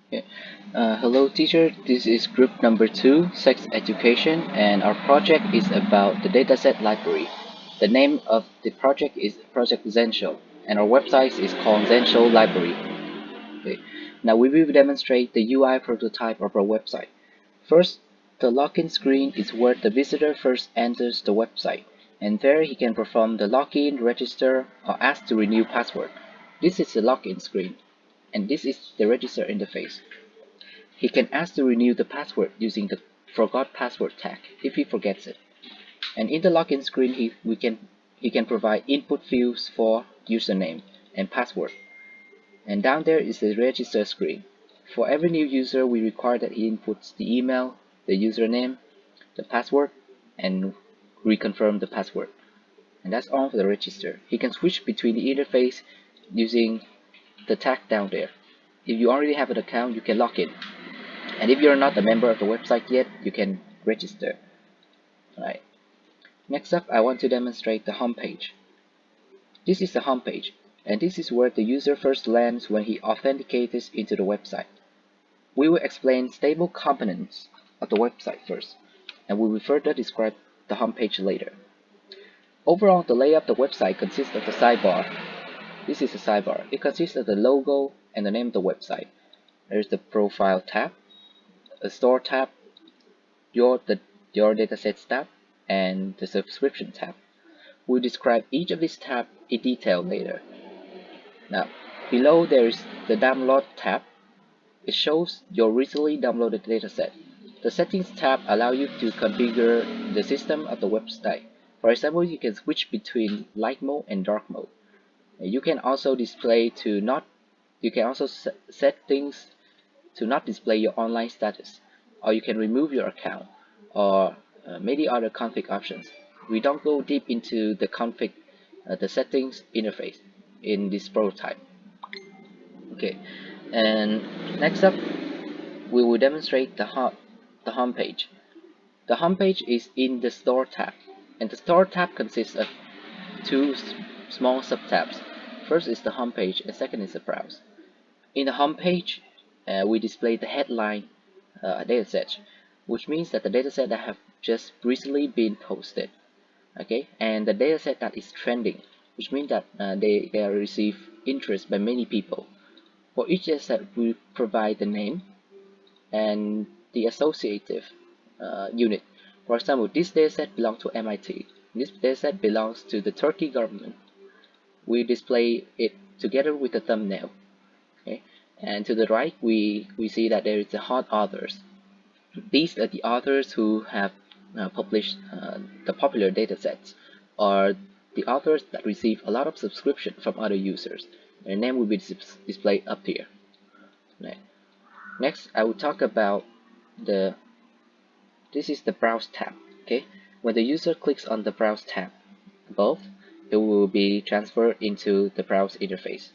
Okay. Hello teacher, this is group number 2, sex education, and our project is about the dataset library. The name of the project is Project Zensho, and our website is called Zensho Library. Okay. Now we will demonstrate the UI prototype of our website. First, the login screen is where the visitor first enters the website, and there he can perform the login, register, or ask to renew password. This is the login screen, and this is the register interface. He can ask to renew the password using the forgot password tag if he forgets it. And in the login screen, he can provide input fields for username and password. And down there is the register screen. For every new user, we require that he inputs the email, the username, the password, and reconfirm the password. And that's all for the register. He can switch between the interface using the tag down there. If you already have an account, you can log in. And if you're not a member of the website yet, you can register. Alright. Next up, I want to demonstrate the home page. This is the home page, and this is where the user first lands when he authenticates into the website. We will explain stable components of the website first, and we will further describe the home page later. Overall, the layout of the website consists of the sidebar. This is the sidebar. It consists of the logo and the name of the website. There's the profile tab, a store tab, your datasets tab, and the subscription tab. We'll describe each of these tabs in detail later. Now, below there is the download tab. It shows your recently downloaded dataset. The settings tab allows you to configure the system of the website. For example, you can switch between light mode and dark mode. You can also set things to not display your online status, or you can remove your account, or many other config options. We don't go deep into the settings interface in this prototype. Okay, and next up, we will demonstrate the home page. The home page is in the store tab, and the store tab consists of two small subtabs. First is the home page, and second is the browse. In the home page, we display the headline dataset, which means that the dataset that have just recently been posted, okay, and the dataset that is trending, which means that they are receive interest by many people. For each dataset, we provide the name and the associative unit. For example, this dataset belongs to MIT. This dataset belongs to the Turkey government. We display it together with the thumbnail. Okay? And to the right, we see that there is the hot authors. These are the authors who have published the popular datasets, or the authors that receive a lot of subscription from other users. Their name will be displayed up here. Right. Next, I will talk about this is the Browse tab. Okay, when the user clicks on the Browse tab above, it will be transferred into the Browse interface.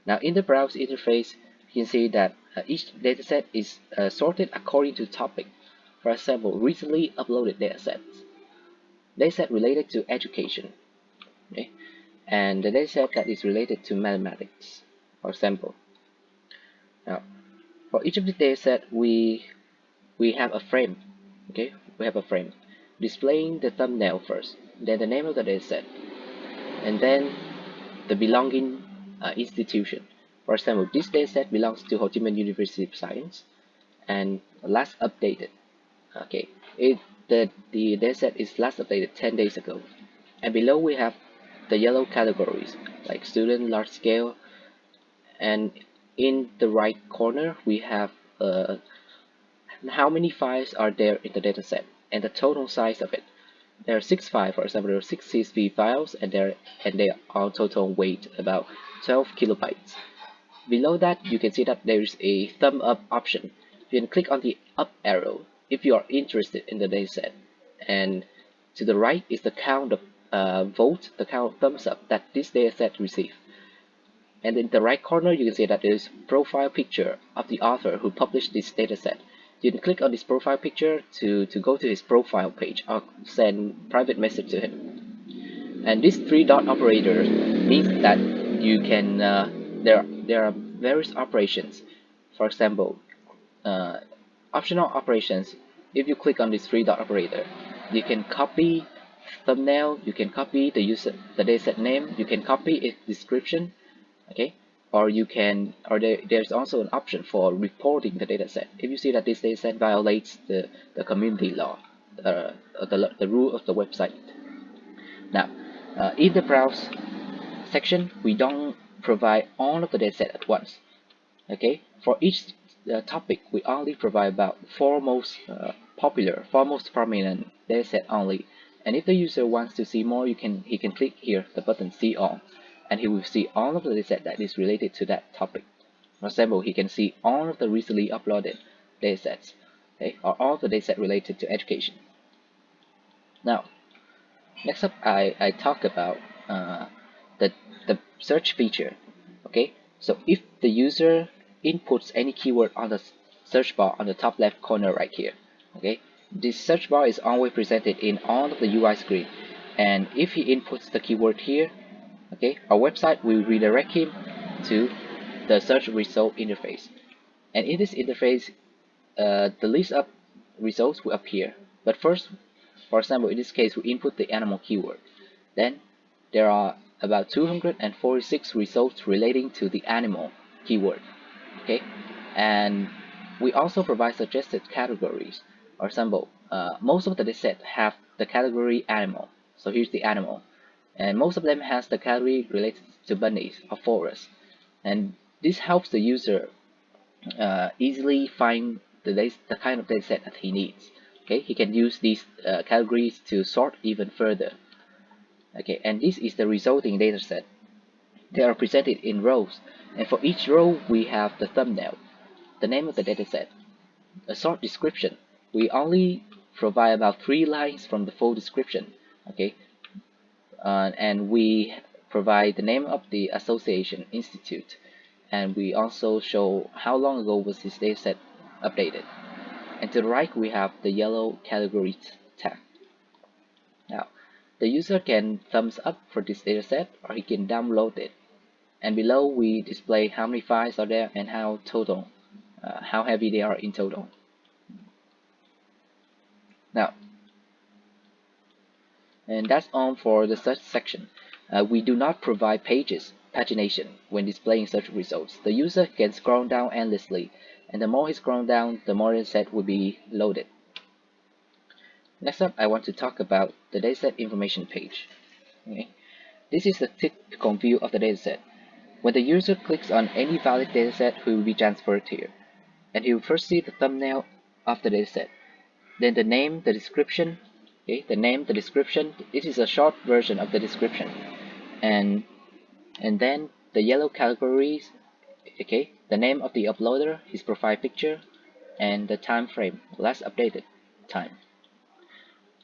Now, in the Browse interface, you can see that each dataset is sorted according to topic. For example, recently uploaded datasets, dataset related to education, okay, and the dataset that is related to mathematics, for example. Now, for each of the dataset, we have a frame. Okay, we have a frame displaying the thumbnail first, then the name of the dataset, and then the belonging institution. For example, this dataset belongs to Ho Chi Minh University of Science and last updated. Okay, the dataset is last updated 10 days ago. And below we have the yellow categories like student, large scale, and in the right corner we have how many files are there in the dataset and the total size of it. There are 6 files, for example, there are 6 CSV files, and they all total weight about 12 kilobytes. Below that, you can see that there is a thumb up option. You can click on the up arrow if you are interested in the dataset, and to the right is the count of votes, the count of thumbs up that this dataset received. And in the right corner, you can see that there is profile picture of the author who published this dataset. You can click on this profile picture to go to his profile page or send private message to him. And this three dot operator means that you can there are various operations. For example, uh, optional operations. If you click on this three dot operator, you can copy thumbnail, you can copy the dataset name, you can copy its description, okay, or there's also an option for reporting the dataset. If you see that this dataset violates the community law, the rule of the website. Now, in the browse section, we don't provide all of the dataset at once. Okay, for each topic, we only provide about four most popular, four most prominent dataset only. And if the user wants to see more, he can click here the button See All, and he will see all of the dataset that is related to that topic. For example, he can see all of the recently uploaded datasets, okay, or all the dataset related to education. Now, next up, I talk about uh, the search feature. Okay, so if the user inputs any keyword on the search bar on the top left corner right here, okay, this search bar is always presented in all of the UI screen, and if he inputs the keyword here, okay, our website will redirect him to the search result interface, and in this interface, the list of results will appear. But first, for example, in this case, we input the animal keyword. Then there are about 246 results relating to the animal keyword. Okay, and we also provide suggested categories. For example, most of the dataset have the category animal. So here's the animal, and most of them has the category related to bunnies or forest. And this helps the user easily find the kind of dataset that he needs. Okay, he can use these categories to sort even further. Okay, and this is the resulting dataset. They are presented in rows, and for each row we have the thumbnail, the name of the dataset, a short description. We only provide about 3 lines from the full description. Okay, and we provide the name of the association institute, and we also show how long ago was this dataset updated. And to the right we have the yellow category tag. Now, the user can thumbs up for this dataset or he can download it. And below we display how many files are there and how heavy they are in total. Now, and that's all for the search section. We do not provide pagination when displaying search results. The user can scroll down endlessly, and the more he scrolls down, the more dataset will be loaded. Next up, I want to talk about the dataset information page. Okay. This is the typical view of the dataset. When the user clicks on any valid dataset, he will be transferred here, and he will first see the thumbnail of the dataset, then the name, the description. Okay, the name, the description. It is a short version of the description, and then the yellow categories. Okay, the name of the uploader, his profile picture, and the time frame, last updated time.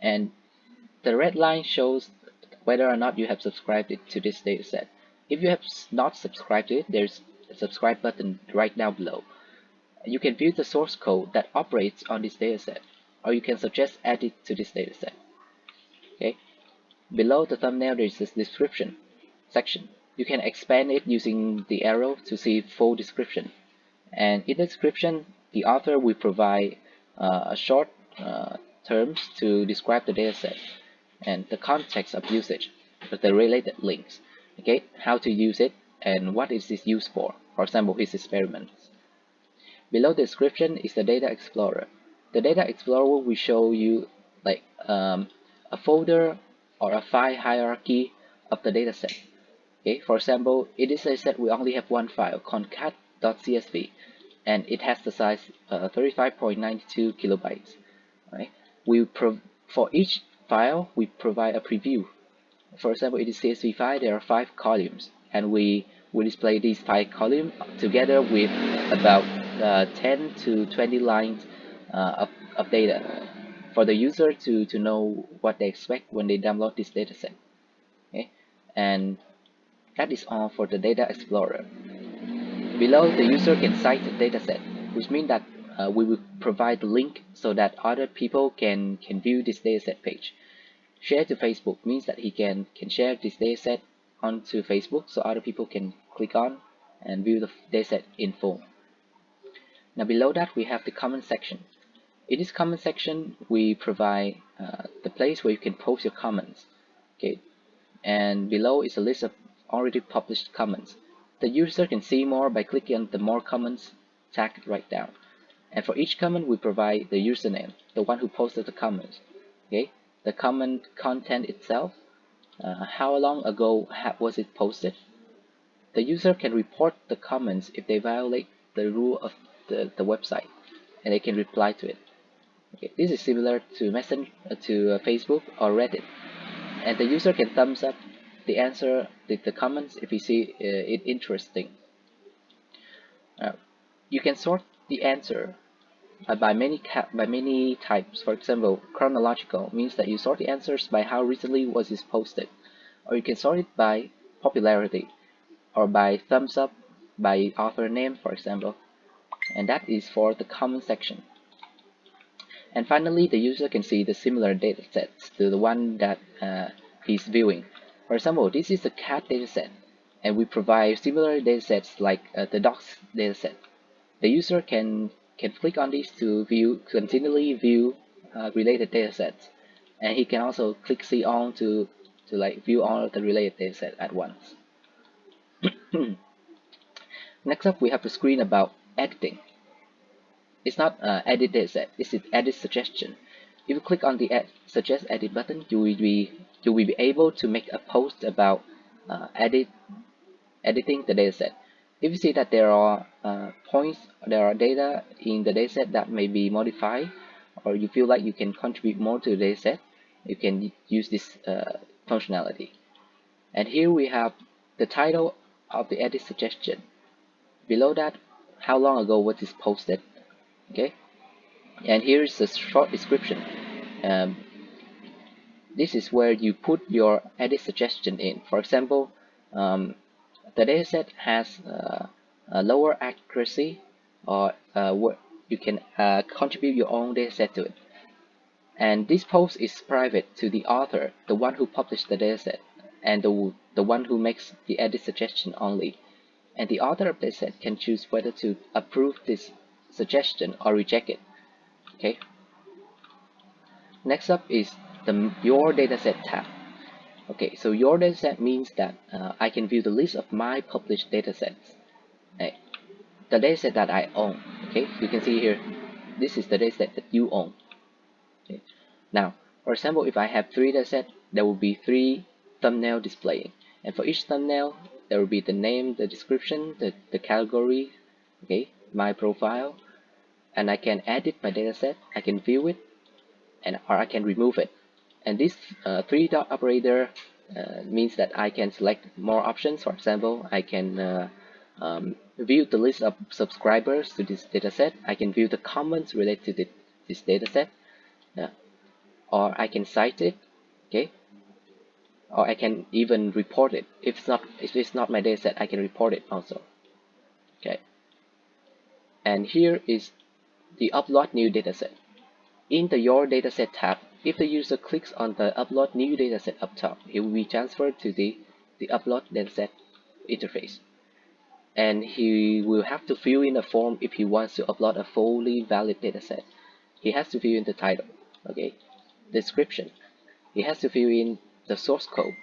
And the red line shows whether or not you have subscribed it to this dataset. If you have not subscribed to it, there's a subscribe button right down below. You can view the source code that operates on this dataset, or you can suggest add it to this dataset. Okay. Below the thumbnail there is this description section. You can expand it using the arrow to see full description. And in the description, the author will provide a short terms to describe the dataset and the context of usage with the related links. Okay, how to use it and what is this used for. For example, his experiments. Below the description is the Data Explorer. The Data Explorer will show you like a folder or a file hierarchy of the dataset. Okay, for example, in this dataset we only have one file called cat.csv, and it has the size 35.92 kilobytes. Right? For each file we provide a preview. For example, in the CSV file there are 5 columns, and we display these 5 columns together with about 10 to 20 lines of data for the user to know what they expect when they download this dataset. Okay, and that is all for the Data Explorer. Below, the user can cite the dataset, which means that we will provide the link so that other people can view this dataset page. Share to Facebook means that he can share this dataset onto Facebook so other people can click on and view the dataset in full. Now below that we have the comment section. In this comment section we provide the place where you can post your comments. Okay, and below is a list of already published comments. The user can see more by clicking on the more comments tag right down. And for each comment we provide the username, the one who posted the comment. Okay, the comment content itself, how long ago was it posted. The user can report the comments if they violate the rule of the website, and they can reply to it. Okay, this is similar to Facebook or Reddit, and the user can thumbs up the answer, the comments if you see it interesting. You can sort the answer by many types. For example, chronological means that you sort the answers by how recently was it posted, or you can sort it by popularity, or by thumbs up, by author name, for example. And that is for the comment section. And finally, the user can see the similar datasets to the one that he's viewing. For example, this is the cat dataset, and we provide similar datasets like the dogs dataset. The user can click on these to continually view related datasets, and he can also click see all to like view all of the related datasets at once. Next up, we have the screen about editing. It's not edit dataset, this is edit suggestion. If you click on the suggest edit button, you will be able to make a post about editing the dataset. If you see that there are there are data in the dataset that may be modified, or you feel like you can contribute more to the dataset, you can use this functionality. And here we have the title of the edit suggestion. Below that, how long ago was this posted? Okay, and here is a short description. This is where you put your edit suggestion in. For example, the dataset has a lower accuracy, or you can contribute your own dataset to it. And this post is private to the author, the one who published the dataset, and the one who makes the edit suggestion only. And the author of the dataset can choose whether to approve this suggestion or reject it. Okay. Next up is the Your Dataset tab. Okay, so Your Dataset means that I can view the list of my published datasets, the dataset that I own. Okay, you can see here, this is the dataset that you own. Okay. Now, for example, if I have 3 datasets, there will be 3 thumbnail displaying, and for each thumbnail, there will be the name, the description, the category, okay, my profile, and I can edit my dataset, I can view it, or I can remove it. And this 3-dot operator means that I can select more options. For example, I can view the list of subscribers to this dataset, I can view the comments related to this dataset, or I can cite it, okay, or I can even report it. If it's not my dataset, I can report it also. Okay, and here is the upload new dataset. In the Your Dataset tab, if the user clicks on the Upload New Dataset up top, it will be transferred to the Upload Dataset interface. And he will have to fill in a form if he wants to upload a fully valid dataset. He has to fill in the title, okay, description. He has to fill in the source code.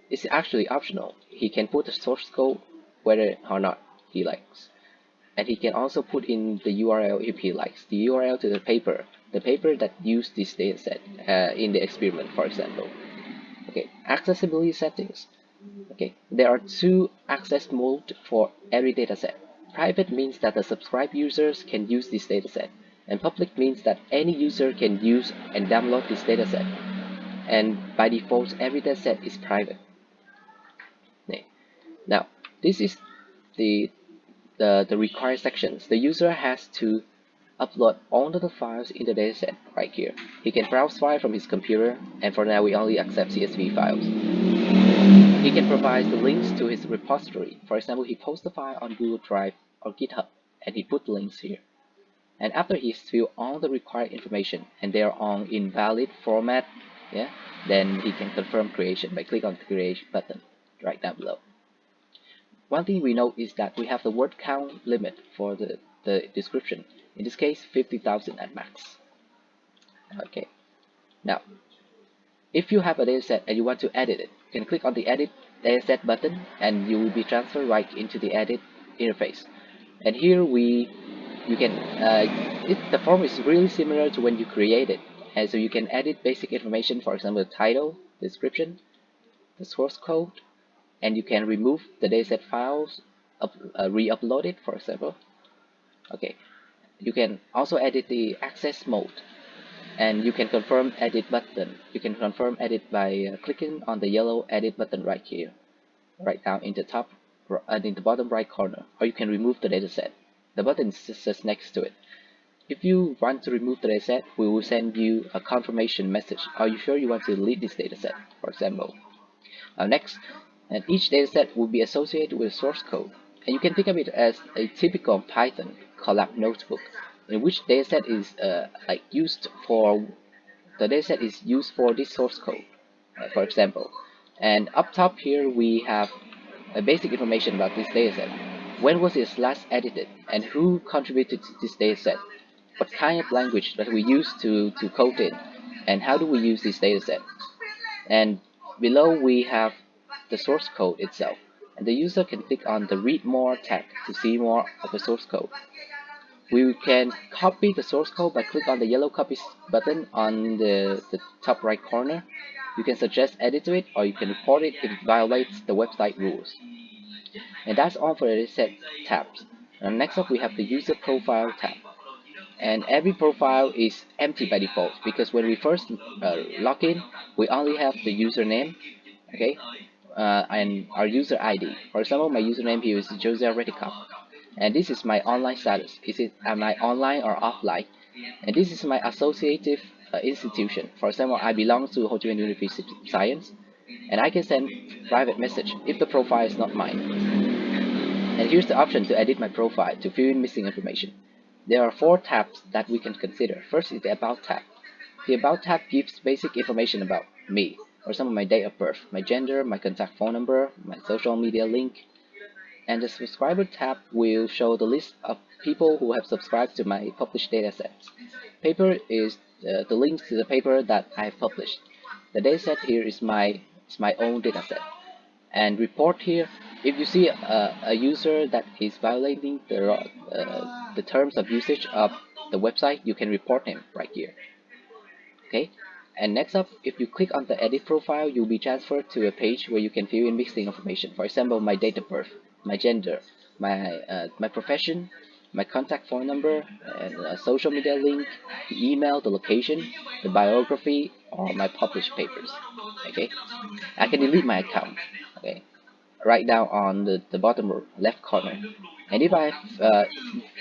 It's actually optional. He can put the source code whether or not he likes. And he can also put in the URL if he likes, the URL to the paper that used this dataset in the experiment, for example. Okay, accessibility settings. Okay, there are 2 access modes for every dataset. Private means that the subscribed users can use this dataset, and public means that any user can use and download this dataset. And by default, every dataset is private. Okay. Now, this is the required sections. The user has to upload all of the files in the dataset right here. He can browse files from his computer, and for now we only accept CSV files. He can provide the links to his repository. For example, he posts the file on Google Drive or GitHub, and he put links here. And after he's filled all the required information, and they are on in valid format, yeah, then he can confirm creation by clicking on the creation button right down below. One thing we know is that we have the word count limit for the description. In this case, 50,000 at max. Okay. Now, if you have a dataset and you want to edit it, you can click on the Edit Dataset button and you will be transferred right into the Edit interface. And here you can, the form is really similar to when you create it. And so you can edit basic information, for example, the title, description, the source code, and you can remove the dataset files, re-upload it, for example. Okay, you can also edit the access mode, and you can confirm edit button. You can confirm edit by clicking on the yellow edit button right here, right down in the top and in the bottom right corner, or you can remove the dataset. The button is just next to it. If you want to remove the dataset, we will send you a confirmation message. Are you sure you want to delete this dataset, for example? Next, and each dataset will be associated with source code. And you can think of it as a typical Python collab notebook, in which dataset is used for the dataset is used for this source code, for example. And up top here we have basic information about this dataset. When was it last edited, and who contributed to this dataset? What kind of language that we use to code it, and how do we use this dataset? And below we have the source code itself, and the user can click on the Read More tab to see more of the source code. We can copy the source code by clicking on the yellow copy button on the top right corner. You can suggest edit to it, or you can report it if it violates the website rules. And that's all for the Dataset tabs. And next up we have the User Profile tab. And every profile is empty by default because when we first log in, we only have the username, okay, and our user ID. For example, my username here is Jose Reticop, and this is my online status. Is it am I online or offline? And this is my associative institution. For example, I belong to Ho Chi Minh University of Science, and I can send private message if the profile is not mine. And here's the option to edit my profile to fill in missing information. There are 4 tabs that we can consider. First is the About tab. The About tab gives basic information about me, for example, my date of birth, my gender, my contact phone number, my social media link. And the Subscriber tab will show the list of people who have subscribed to my published datasets. Paper is the links to the paper that I've published. The dataset here is my own dataset. And report here, if you see a user that is violating the terms of usage of the website, you can report him right here. Okay, and next up, if you click on the edit profile, you'll be transferred to a page where you can fill in missing information. For example, my date of birth, my gender, my profession, my contact phone number, and a social media link, the email, the location, the biography, or my published papers. Okay, I can delete my account. Okay, right down on the bottom left corner. And if I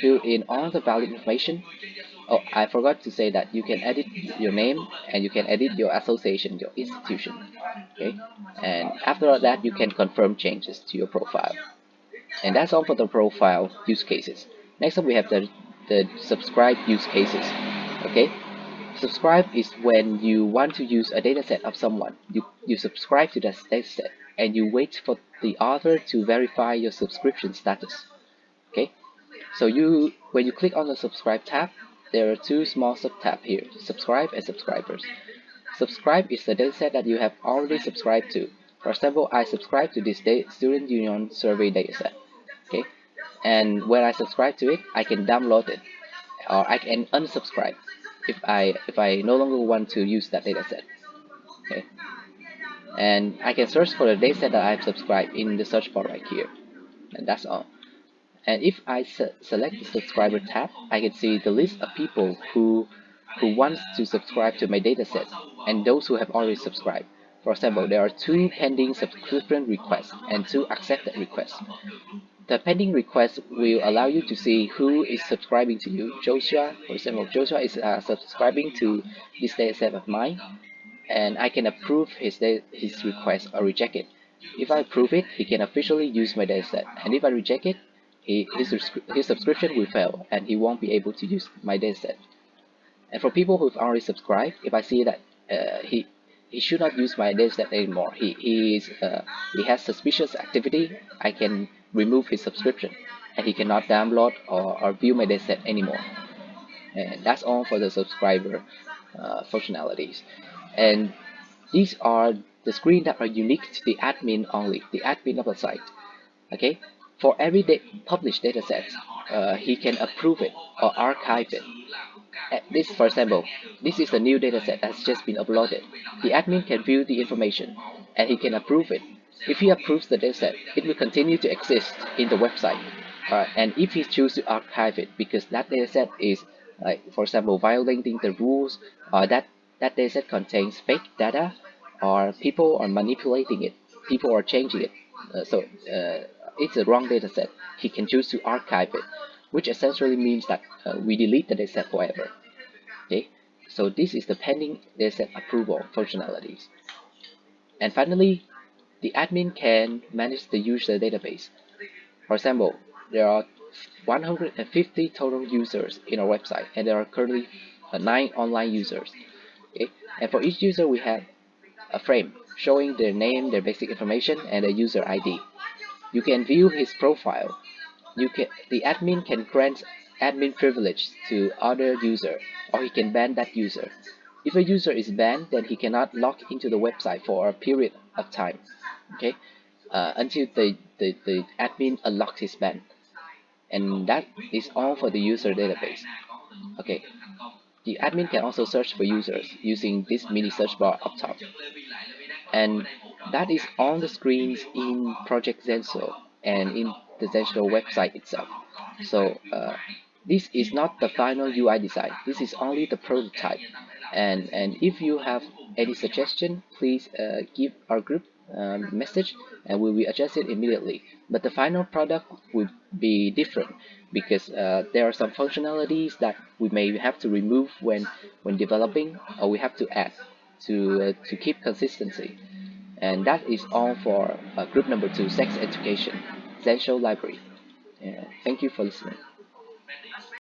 fill in all the valid information, oh, I forgot to say that you can edit your name and you can edit your association, your institution. Okay, and after that, you can confirm changes to your profile. And that's all for the profile use cases. Next up, we have the subscribe use cases. Okay, subscribe is when you want to use a dataset of someone. You subscribe to that dataset and you wait for the author to verify your subscription status. Okay, so when you click on the subscribe tab, there are 2 small sub-tabs here, subscribe and subscribers. Subscribe is the dataset that you have already subscribed to. For example, I subscribe to this Student Union survey dataset. Okay, and when I subscribe to it, I can download it, or I can unsubscribe if I no longer want to use that dataset. Okay, and I can search for the dataset that I've subscribed in the search bar right here, and that's all. And if I select the subscriber tab, I can see the list of people who wants to subscribe to my dataset and those who have already subscribed. For example, there are 2 pending subscription requests and 2 accepted requests. The pending request will allow you to see who is subscribing to you. Joshua, for example, Joshua is subscribing to this dataset of mine, and I can approve his request or reject it. If I approve it, he can officially use my dataset, and if I reject it, his subscription will fail, and he won't be able to use my dataset. And for people who've already subscribed, if I see that he should not use my dataset anymore, he has suspicious activity, I can remove his subscription, and he cannot download or view my dataset anymore. And that's all for the subscriber functionalities. And these are the screens that are unique to the admin only, the admin of the site. Okay, for every published dataset, he can approve it or archive it. This, for example, this is a new dataset that's just been uploaded. The admin can view the information and he can approve it. If he approves the dataset, it will continue to exist in the website. And if he chooses to archive it because that dataset is, like, for example, violating the rules, or that dataset contains fake data, or people are manipulating it, people are changing it, it's a wrong dataset, he can choose to archive it, which essentially means that we delete the dataset forever. Okay, so this is the pending dataset approval functionalities. And finally, the admin can manage the user database. For example, there are 150 total users in our website, and there are currently 9 online users. Okay, and for each user we have a frame showing their name, their basic information, and a user ID. You can view his profile. The admin can grant admin privilege to other user, or he can ban that user. If a user is banned, then he cannot log into the website for a period of time. Okay, until the admin unlocks his ban. And that is all for the user database. Okay, the admin can also search for users using this mini search bar up top. And that is on the screens in Project Zensho and in the Zensho website itself. So this is not the final UI design. This is only the prototype. And if you have any suggestion, please give our group message, and we will adjust it immediately. But the final product will be different because there are some functionalities that we may have to remove when developing, or we have to add to keep consistency. And that is all for group number 2, sex education, Zensho library. Thank you for listening.